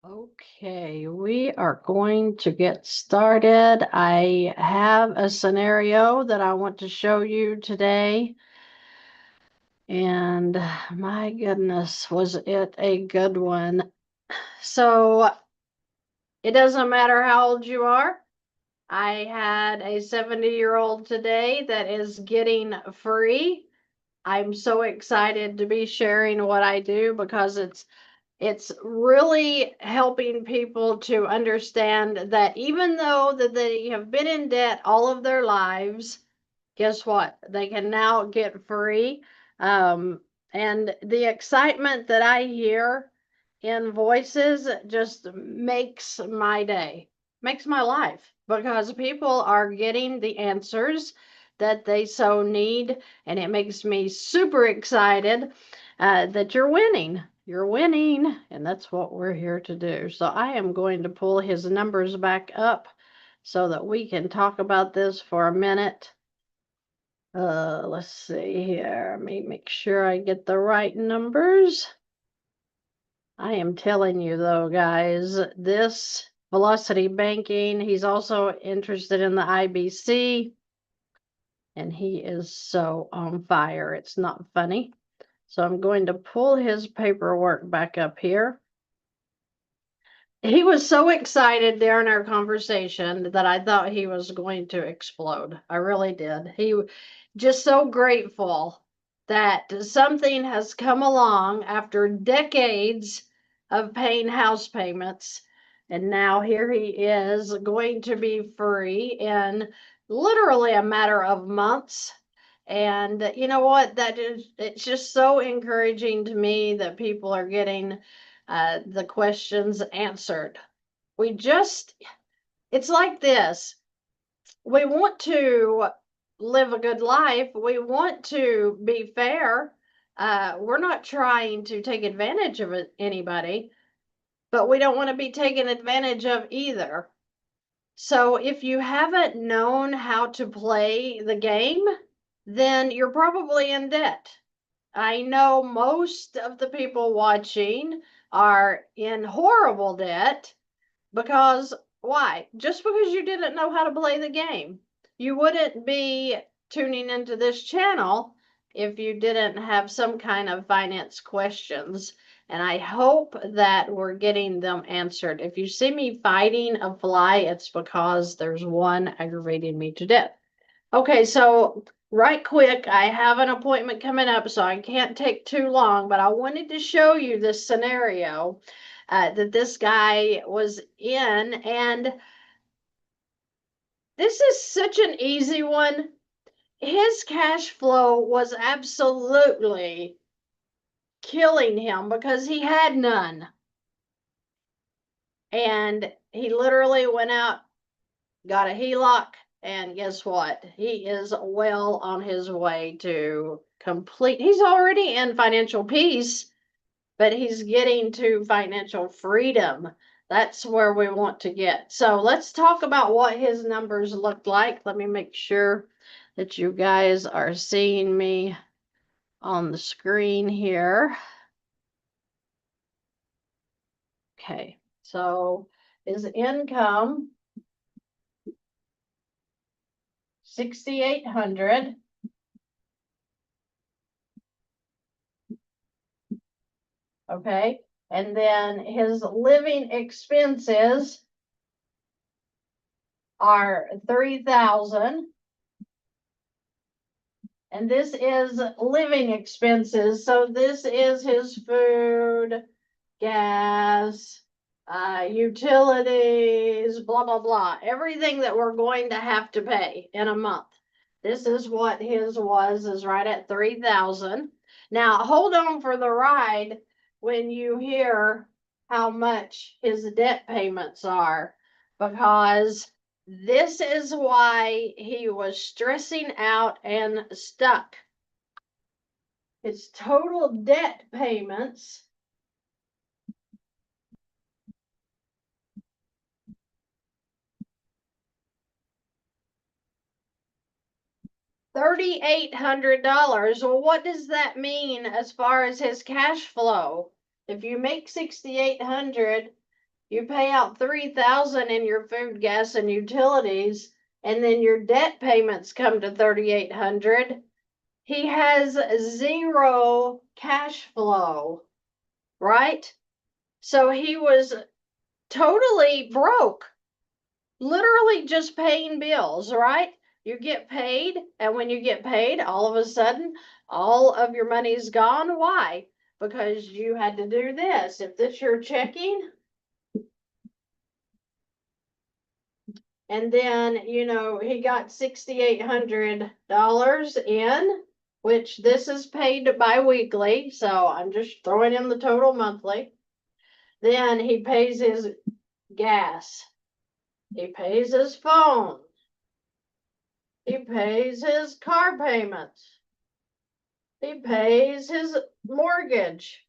Okay, we are going to get started. I have a scenario that I want to show you today. And my goodness, was it a good one? So it doesn't matter how old you are. I had a 70-year-old today that is getting free. I'm so excited to be sharing what I do because it's really helping people to understand that even though that they have been in debt all of their lives, guess what? They can now get free. Um, and the excitement that I hear in voices just makes my day, makes my life, because people are getting the answers that they so need. And it makes me super excited that you're winning. You're winning, and that's what we're here to do. So I am going to pull his numbers back up so that we can talk about this for a minute. Let's see here. Let me make sure I get the right numbers. I am telling you though, guys, this velocity banking, he's also interested in the IBC, and he is so on fire. It's not funny. So I'm going to pull his paperwork back up here. He was so excited during our conversation that I thought he was going to explode. I really did. He just so grateful that something has come along after decades of paying house payments. And now here he is going to be free in literally a matter of months. And you know what? It's just so encouraging to me that people are getting the questions answered. It's like this. We want to live a good life. We want to be fair. We're not trying to take advantage of anybody, but we don't want to be taken advantage of either. So if you haven't known how to play the game, then you're probably in debt. I know most of the people watching are in horrible debt because why? Just because you didn't know how to play the game. You wouldn't be tuning into this channel if you didn't have some kind of finance questions. And I hope that we're getting them answered. If you see me fighting a fly, it's because there's one aggravating me to death. Okay, so right quick, I have an appointment coming up, so I can't take too long, but I wanted to show you this scenario that this guy was in. And this is such an easy one. His cash flow was absolutely killing him because he had none. And he literally went out, got a HELOC, and guess what? He is well on his way to complete. He's already in financial peace, but he's getting to financial freedom. That's where we want to get. So let's talk about what his numbers looked like. Let me make sure that you guys are seeing me on the screen here. Okay, so his income, 6,800. Okay, and then his living expenses are 3,000. And this is living expenses. So this is his food, gas, utilities, blah, blah, blah. Everything that we're going to have to pay in a month. This is what his is right at 3,000. Now hold on for the ride when you hear how much his debt payments are, because this is why he was stressing out and stuck. His total debt payments $3,800. Well, what does that mean as far as his cash flow? If you make 6,800 You pay out $3,000 in your food, gas, and utilities, and then your debt payments come to $3,800. He has zero cash flow, right? So he was totally broke, literally just paying bills, right? You get paid, and when you get paid, all of a sudden, all of your money's gone. Why? Because you had to do this. If this your checking, and then, he got $6,800 in, which this is paid bi-weekly, so I'm just throwing in the total monthly. Then he pays his gas. He pays his phone. He pays his car payments. He pays his mortgage.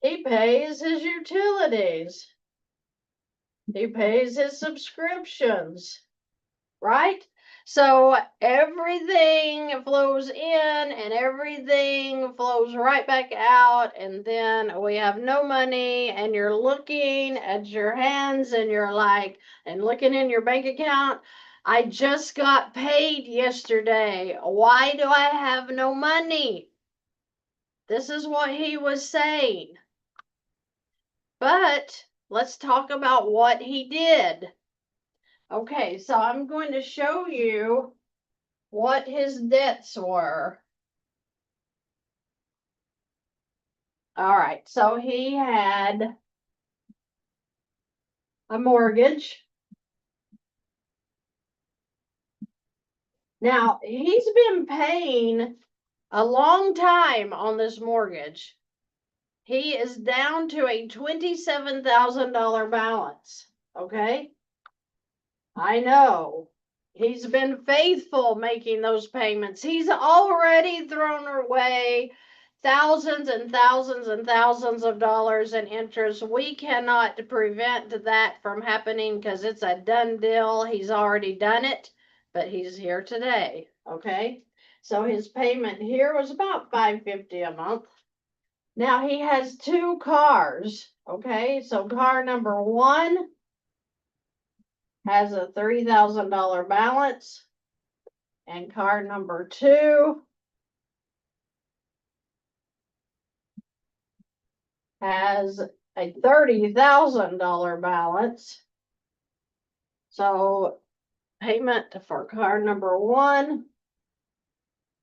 He pays his utilities. He pays his subscriptions, right? So everything flows in and everything flows right back out. And then we have no money, and you're looking at your hands and you're like, and looking in your bank account. I just got paid yesterday. Why do I have no money? This is what he was saying. But let's talk about what he did. Okay, so I'm going to show you what his debts were. All right, so he had a mortgage. Now, he's been paying a long time on this mortgage. He is down to a $27,000 balance, okay? I know. He's been faithful making those payments. He's already thrown away thousands and thousands and thousands of dollars in interest. We cannot prevent that from happening because it's a done deal. He's already done it, but he's here today, okay? So his payment here was about $550 a month. Now he has two cars, okay? So car number one has a $3,000 balance, and car number two has a $30,000 balance. So payment for car number one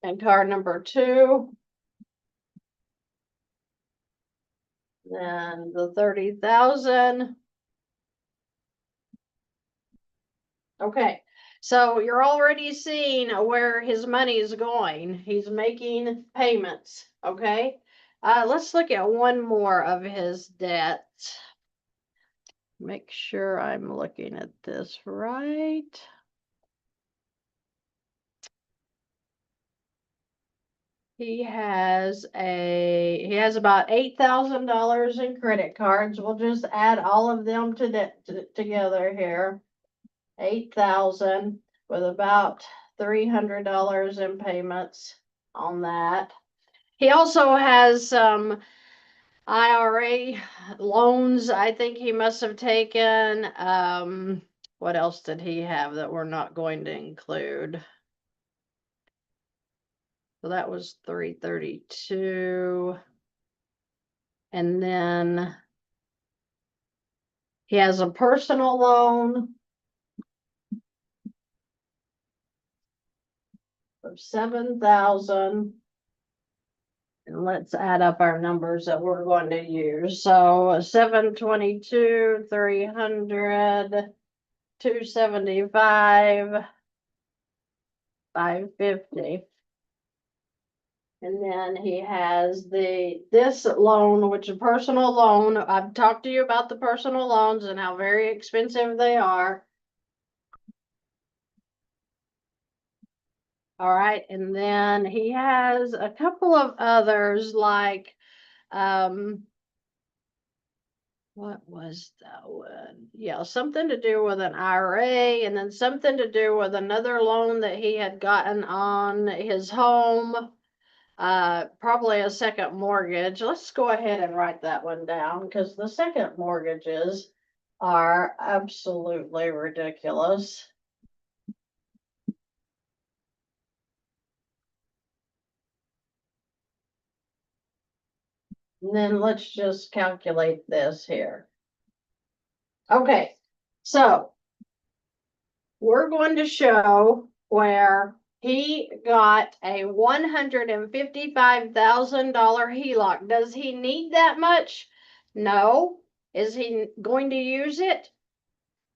and car number two, then the 30,000. Okay, so you're already seeing where his money is going. He's making payments, okay? Let's look at one more of his debts. Make sure I'm looking at this right. He has about $8,000 in credit cards. We'll just add all of them together here. 8,000 with about $300 in payments on that. He also has some IRA loans. I think he must have taken. What else did he have that we're not going to include? So that was 332. And then he has a personal loan of 7,000. And let's add up our numbers that we're going to use. So 722, 300, 275, 550. And then he has this loan, which is a personal loan. I've talked to you about the personal loans and how very expensive they are. All right, and then he has a couple of others like, what was that one? Yeah, something to do with an IRA, and then something to do with another loan that he had gotten on his home. probably a second mortgage. Let's go ahead and write that one down because the second mortgages are absolutely ridiculous. And then let's just calculate this here. Okay, so we're going to show where he got a $155,000 HELOC. Does he need that much? No. Is he going to use it?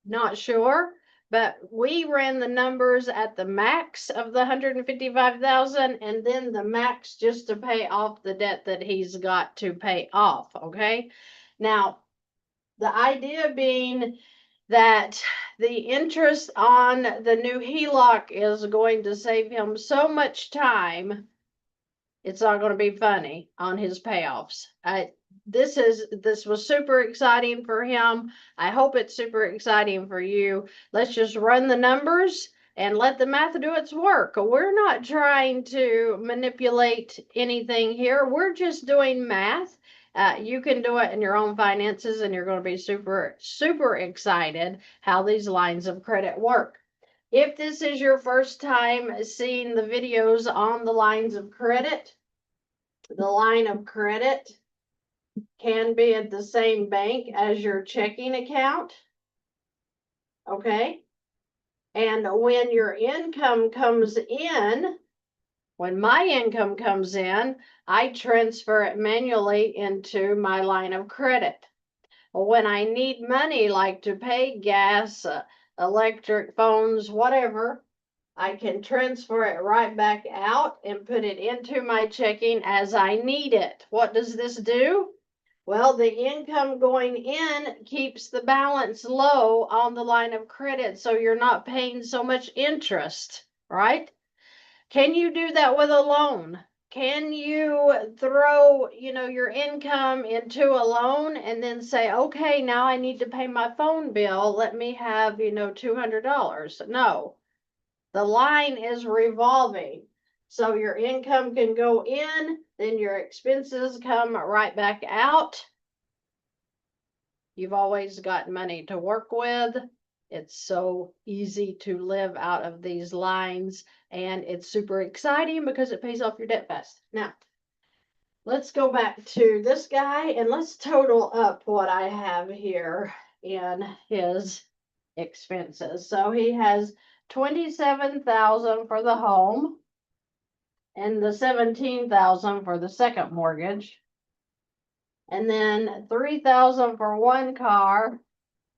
Not sure. But we ran the numbers at the max of the 155,000 and then the max just to pay off the debt that he's got to pay off. Okay. Now, the idea being that the interest on the new HELOC is going to save him so much time. It's not going to be funny on his payoffs. This was super exciting for him. I hope it's super exciting for you. Let's just run the numbers and let the math do its work. We're not trying to manipulate anything here. We're just doing math. You can do it in your own finances and you're going to be super, super excited how these lines of credit work. If this is your first time seeing the videos on the lines of credit, the line of credit can be at the same bank as your checking account. Okay. And when your income comes in, when my income comes in, I transfer it manually into my line of credit. When I need money, like to pay gas, electric, phones, whatever, I can transfer it right back out and put it into my checking as I need it. What does this do? Well, the income going in keeps the balance low on the line of credit, so you're not paying so much interest, right? Can you do that with a loan? Can you throw, your income into a loan and then say, okay, now I need to pay my phone bill. Let me have, $200. No, the line is revolving. So your income can go in, then your expenses come right back out. You've always got money to work with. It's so easy to live out of these lines, and it's super exciting because it pays off your debt fast. Now, let's go back to this guy and let's total up what I have here in his expenses. So he has $27,000 for the home and the $17,000 for the second mortgage, and then $3,000 for one car,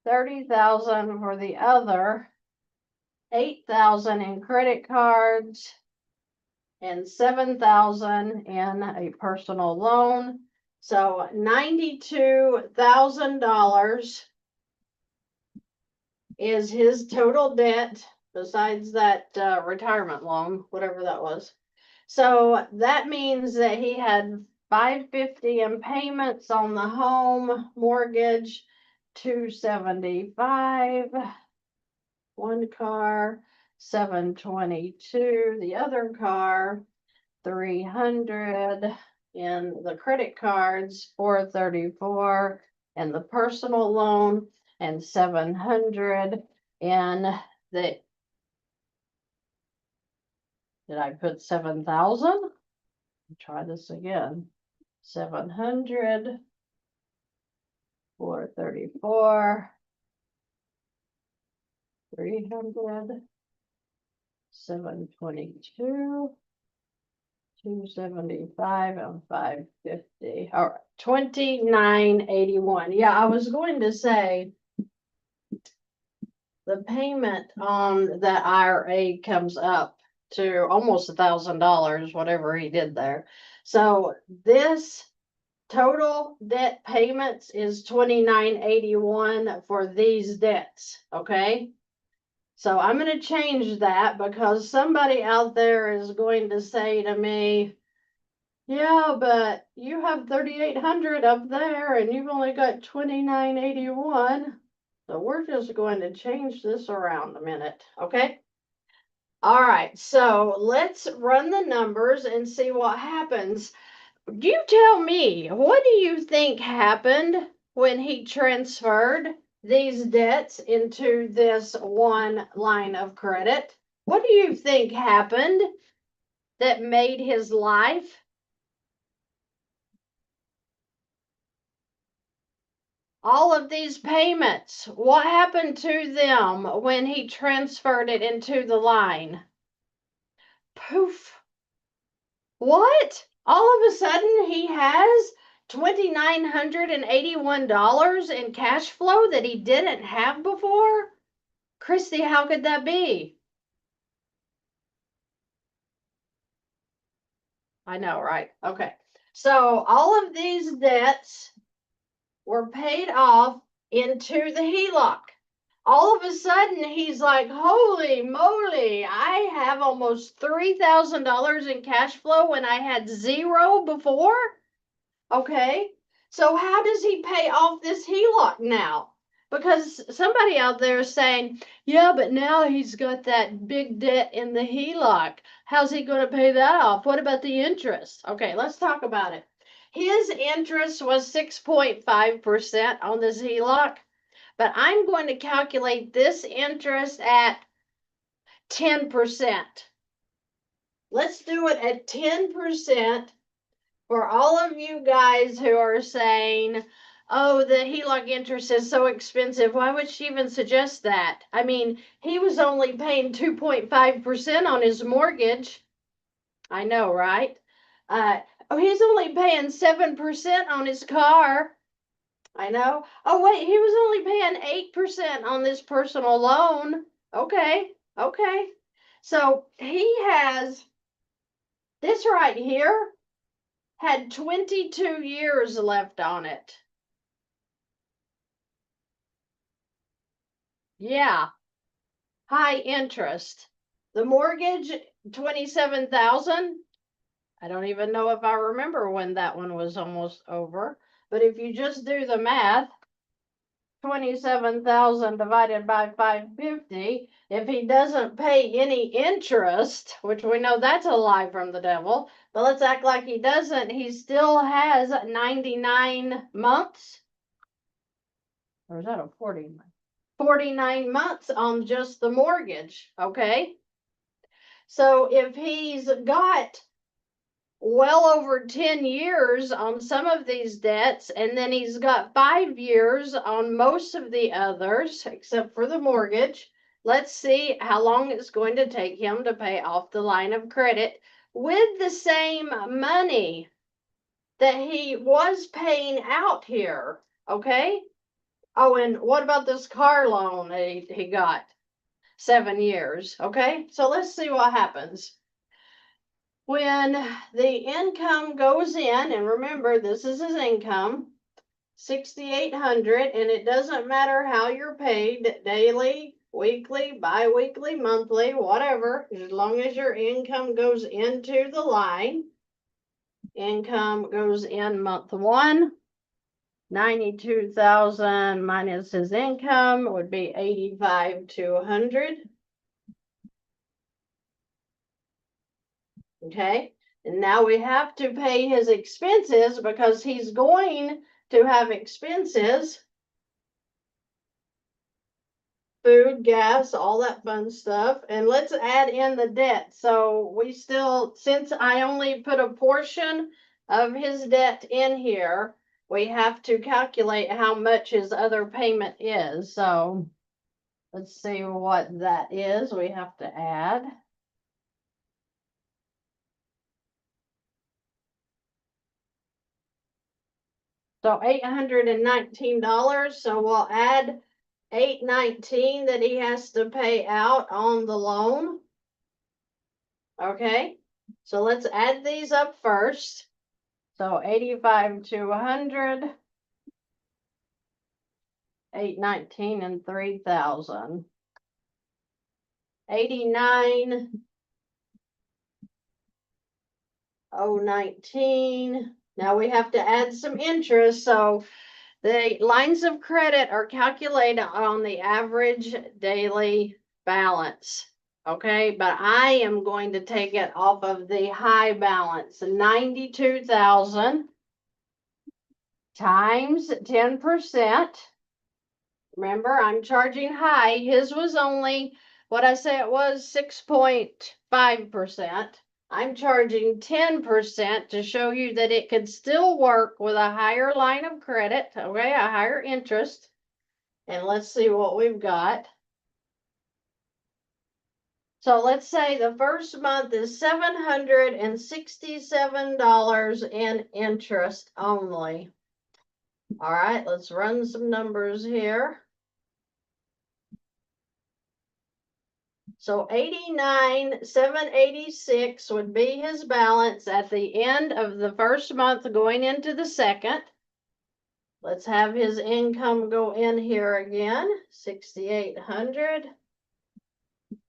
$30,000 for the other, $8,000 in credit cards, and $7,000 in a personal loan. So $92,000 is his total debt besides that retirement loan, whatever that was. So that means that he had $550 in payments on the home mortgage, $275, one car, $722, the other car, $300 in the credit cards, $434 and the personal loan, and $700 in the, did I put 7,000? Try this again. 700, 434, 300, 722, 275, and 550. All right, 2981. Yeah, I was going to say the payment on that IRA comes up to almost $1,000, whatever he did there. So this total debt payments is $2981 for these debts. Okay. So I'm going to change that because somebody out there is going to say to me, yeah, but you have $3,800 up there and you've only got $2981. So we're just going to change this around a minute. Okay. All right, so let's run the numbers and see what happens. You tell me, what do you think happened when he transferred these debts into this one line of credit? What do you think happened that made his life? All of these payments, what happened to them when he transferred it into the line? Poof. What? All of a sudden he has $2,981 in cash flow that he didn't have before? Christy, how could that be? I know, right? Okay. So all of these debts were paid off into the HELOC. All of a sudden, he's like, holy moly, I have almost $3,000 in cash flow when I had zero before. Okay. So how does he pay off this HELOC now? Because somebody out there is saying, yeah, but now he's got that big debt in the HELOC. How's he going to pay that off? What about the interest? Okay, let's talk about it. His interest was 6.5% on this HELOC, but I'm going to calculate this interest at 10%. Let's do it at 10% for all of you guys who are saying, oh, the HELOC interest is so expensive. Why would she even suggest that? I mean, he was only paying 2.5% on his mortgage. I know, right? Oh, he's only paying 7% on his car. I know. Oh, wait, he was only paying 8% on this personal loan. Okay, okay. So he has this right here had 22 years left on it. Yeah, high interest. The mortgage, 27,000. I don't even know if I remember when that one was almost over. But if you just do the math, 27,000 divided by 550, if he doesn't pay any interest, which we know that's a lie from the devil, but let's act like he doesn't, he still has 99 months. Or is that a 40 month? 49 months on just the mortgage, okay? So if he's got well over 10 years on some of these debts, and then he's got 5 years on most of the others, except for the mortgage. Let's see how long it's going to take him to pay off the line of credit with the same money that he was paying out here, okay? Oh, and what about this car loan he got? 7 years, okay? So let's see what happens. When the income goes in, and remember, this is his income, 6,800, and it doesn't matter how you're paid, daily, weekly, bi-weekly, monthly, whatever, as long as your income goes into the line. Income goes in month one, 92,000 minus his income would be 85,200. Okay, and now we have to pay his expenses because he's going to have expenses, food, gas, all that fun stuff. And let's add in the debt. So we still, since I only put a portion of his debt in here, we have to calculate how much his other payment is. So let's see what that is. We have to add. So $819. So we'll add $819 that he has to pay out on the loan. Okay, so let's add these up first. So 85,200, 819, and 3,000. 89,019. Now we have to add some interest. So the lines of credit are calculated on the average daily balance. Okay, but I am going to take it off of the high balance, 92,000 times 10%. Remember, I'm charging high. His was only what I say it was, 6.5%. I'm charging 10% to show you that it could still work with a higher line of credit, okay, a higher interest. And let's see what we've got. So let's say the first month is $767 in interest only. All right, let's run some numbers here. So 89,786 would be his balance at the end of the first month going into the second. Let's have his income go in here again. 6,800.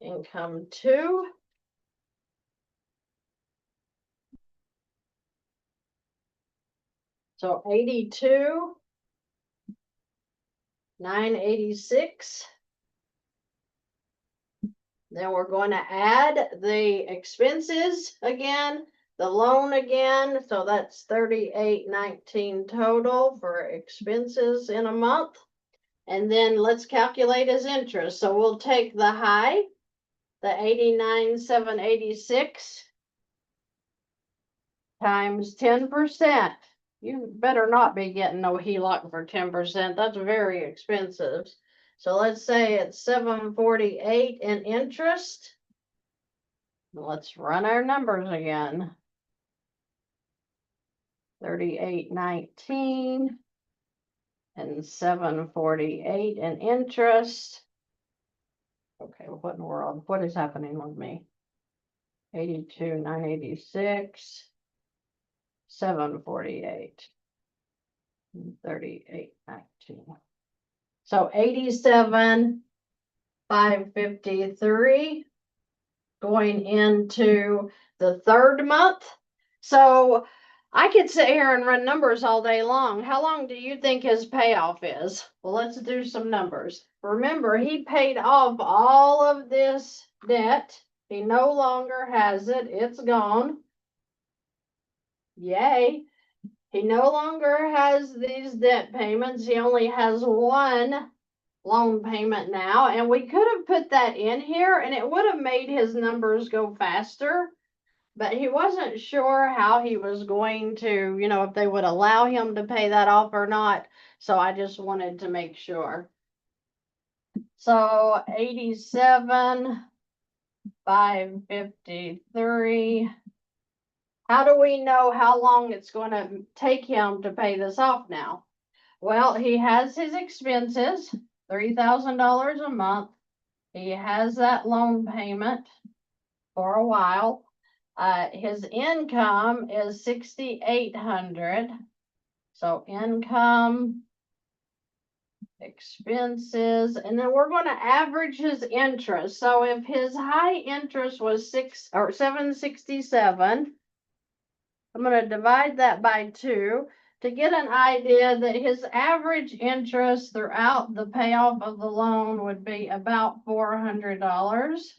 Income 2. So 82,986. Then we're going to add the expenses again, the loan again. So that's 38,19 total for expenses in a month. And then let's calculate his interest. So we'll take the high, the 89,786 times 10%. You better not be getting no HELOC for 10%. That's very expensive. So let's say it's 748 in interest. Let's run our numbers again. 3819 and 748 in interest. Okay, what in the world? What is happening with me? 82,986, 748, and 3819. So 87,553 going into the third month. So I could sit here and run numbers all day long. How long do you think his payoff is? Well, let's do some numbers. Remember, he paid off all of this debt. He no longer has it. It's gone. Yay. He no longer has these debt payments. He only has one loan payment now. And we could have put that in here and it would have made his numbers go faster. But he wasn't sure how he was going to, if they would allow him to pay that off or not. So I just wanted to make sure. So 87,553. How do we know how long it's going to take him to pay this off now? Well, he has his expenses, $3,000 a month. He has that loan payment for a while. His income is 6,800. So income, expenses, and then we're going to average his interest. So if his high interest was 767, I'm going to divide that by 2 to get an idea that his average interest throughout the payoff of the loan would be about $400.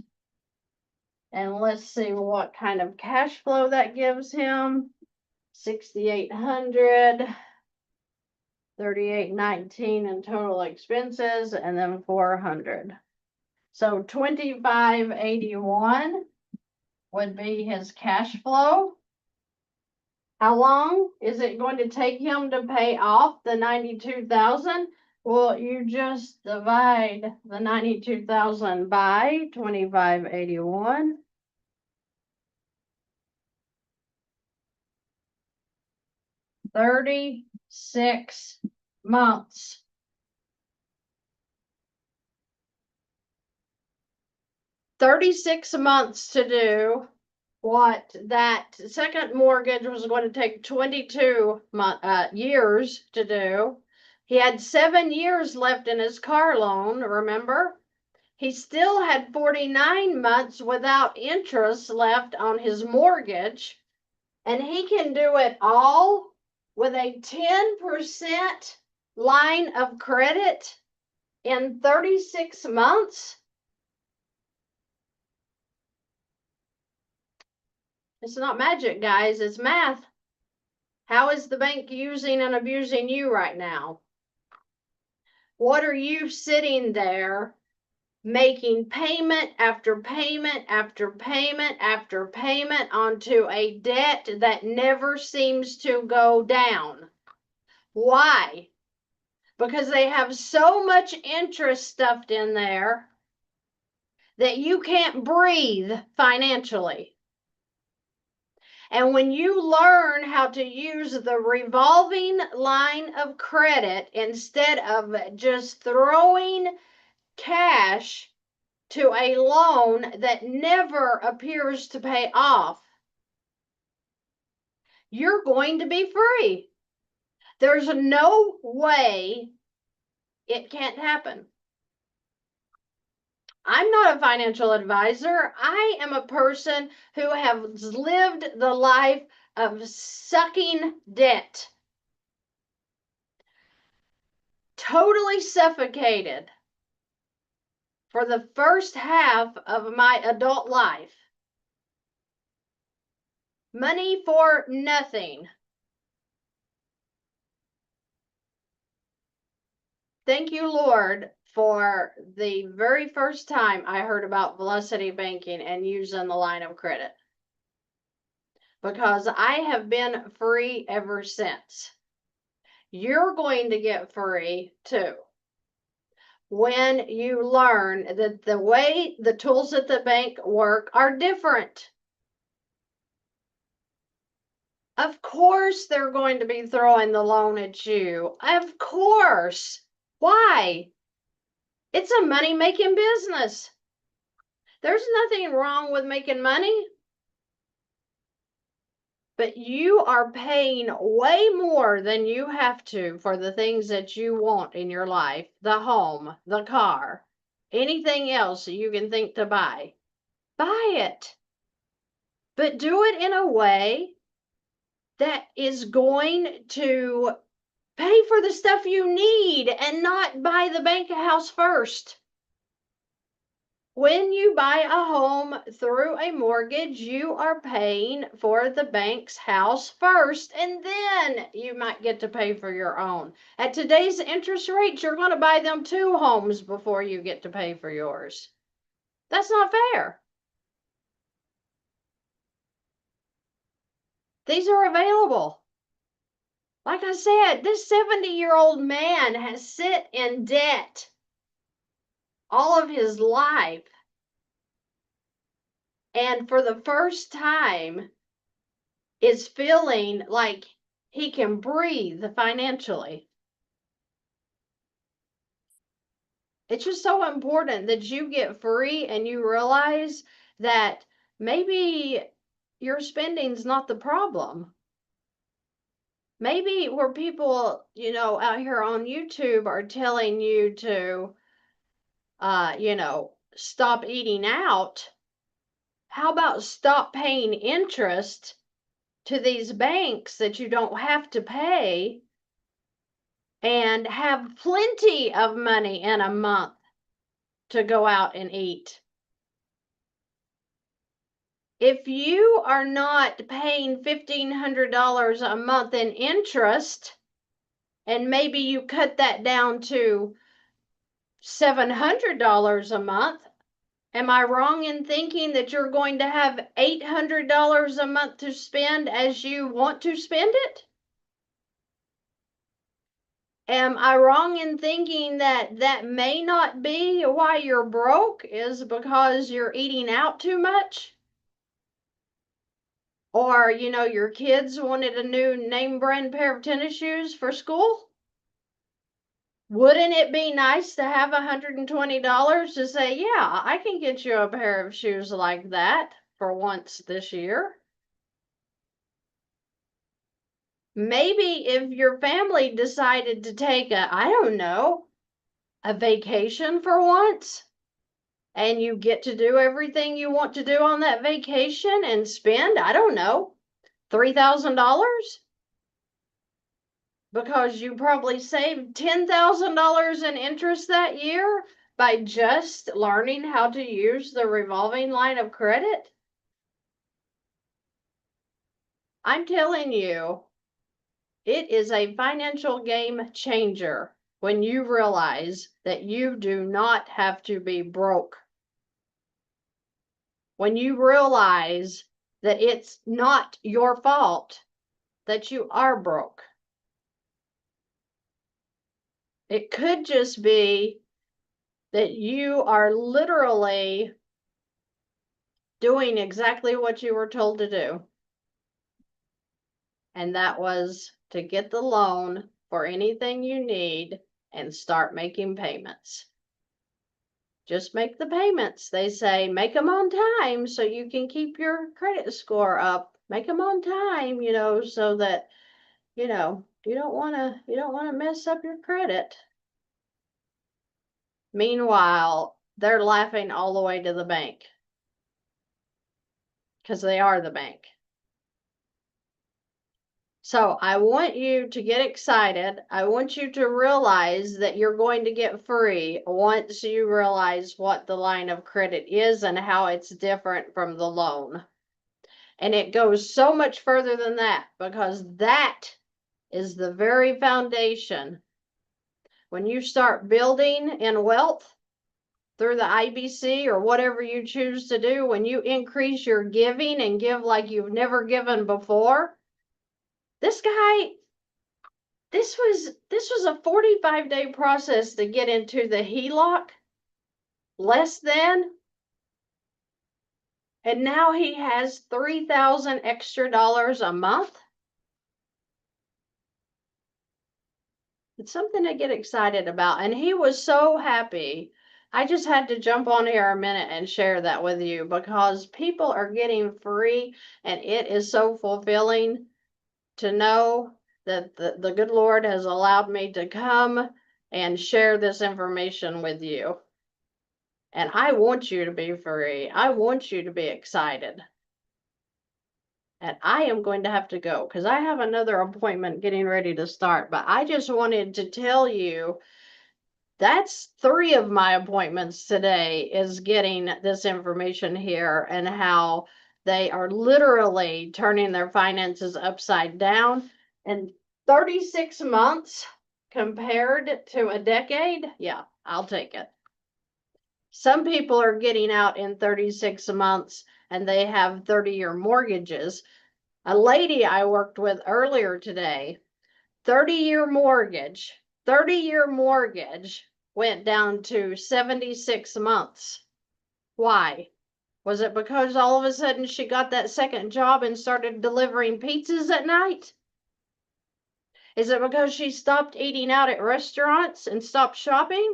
And let's see what kind of cash flow that gives him. 6,800, 3819 in total expenses, and then 400. So 2581 would be his cash flow. How long is it going to take him to pay off the 92,000? Well, you just divide the 92,000 by 2581. 36 months. 36 months to do what that second mortgage was going to take 22 years to do. He had 7 years left in his car loan, remember? He still had 49 months without interest left on his mortgage. And he can do it all with a 10% line of credit in 36 months. It's not magic, guys. It's math. How is the bank using and abusing you right now? What are you sitting there making payment after payment after payment after payment onto a debt that never seems to go down? Why? Because they have so much interest stuffed in there that you can't breathe financially. And when you learn how to use the revolving line of credit instead of just throwing cash to a loan that never appears to pay off, you're going to be free. There's no way it can't happen. I'm not a financial advisor. I am a person who has lived the life of sucking debt. Totally suffocated for the first half of my adult life. Money for nothing. Thank you, Lord, for the very first time I heard about velocity banking and using the line of credit, because I have been free ever since. You're going to get free too when you learn that the way the tools at the bank work are different. Of course, they're going to be throwing the loan at you. Of course. Why? It's a money-making business. There's nothing wrong with making money. But you are paying way more than you have to for the things that you want in your life, the home, the car, anything else that you can think to buy. Buy it. But do it in a way that is going to pay for the stuff you need and not buy the bank house first. When you buy a home through a mortgage, you are paying for the bank's house first, and then you might get to pay for your own. At today's interest rates, you're going to buy them 2 homes before you get to pay for yours. That's not fair. These are available. Like I said, this 70-year-old man has sit in debt all of his life. And for the first time is feeling like he can breathe financially. It's just so important that you get free and you realize that maybe your spending's not the problem. Maybe where people, out here on YouTube are telling you to, stop eating out. How about stop paying interest to these banks that you don't have to pay and have plenty of money in a month to go out and eat? If you are not paying $1,500 a month in interest, and maybe you cut that down to $700 a month, am I wrong in thinking that you're going to have $800 a month to spend as you want to spend it? Am I wrong in thinking that that may not be why you're broke, is because you're eating out too much? Or, your kids wanted a new name brand pair of tennis shoes for school? Wouldn't it be nice to have $120 to say, yeah, I can get you a pair of shoes like that for once this year? Maybe if your family decided to take a vacation for once, and you get to do everything you want to do on that vacation and spend, $3,000? Because you probably saved $10,000 in interest that year by just learning how to use the revolving line of credit. I'm telling you, it is a financial game changer when you realize that you do not have to be broke. When you realize that it's not your fault that you are broke. It could just be that you are literally doing exactly what you were told to do. And that was to get the loan for anything you need and start making payments. Just make the payments. They say make them on time so you can keep your credit score up. Make them on time, so that, you don't want to mess up your credit. Meanwhile, they're laughing all the way to the bank because they are the bank. So I want you to get excited. I want you to realize that you're going to get free once you realize what the line of credit is and how it's different from the loan. And it goes so much further than that because that is the very foundation. When you start building in wealth through the IBC or whatever you choose to do, when you increase your giving and give like you've never given before, this was a 45-day process to get into the HELOC, less than, and now he has $3,000 extra a month. It's something to get excited about, and he was so happy. I just had to jump on here a minute and share that with you because people are getting free, and it is so fulfilling to know that the good Lord has allowed me to come and share this information with you. And I want you to be free. I want you to be excited. And I am going to have to go because I have another appointment getting ready to start. But I just wanted to tell you that's 3 of my appointments today is getting this information here and how they are literally turning their finances upside down. And 36 months compared to a decade, yeah, I'll take it. Some people are getting out in 36 months and they have 30-year mortgages. A lady I worked with earlier today, 30-year mortgage went down to 76 months. Why? Was it because all of a sudden she got that second job and started delivering pizzas at night? Is it because she stopped eating out at restaurants and stopped shopping?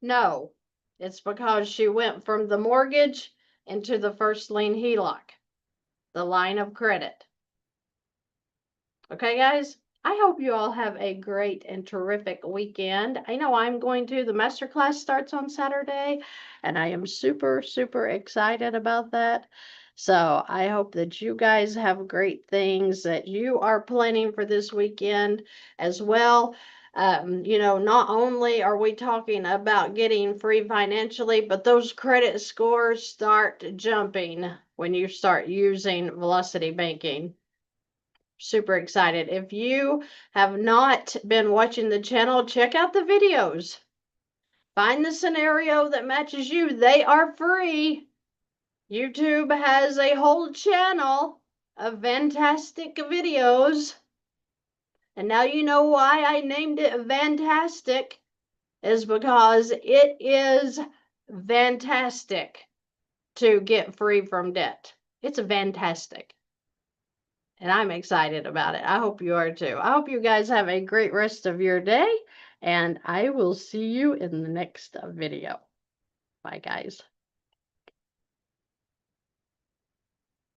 No, it's because she went from the mortgage into the first lien HELOC, the line of credit. Okay, guys? I hope you all have a great and terrific weekend. I know I'm going to. The masterclass starts on Saturday, and I am super, super excited about that. So I hope that you guys have great things that you are planning for this weekend as well. Not only are we talking about getting free financially, but those credit scores start jumping when you start using Velocity Banking. Super excited. If you have not been watching the channel, check out the videos. Find the scenario that matches you. They are free. YouTube has a whole channel of VANNtastic videos. And now you know why I named it VANNtastic, is because it is VANNtastic to get free from debt. It's VANNtastic. And I'm excited about it. I hope you are too. I hope you guys have a great rest of your day, and I will see you in the next video. Bye, guys.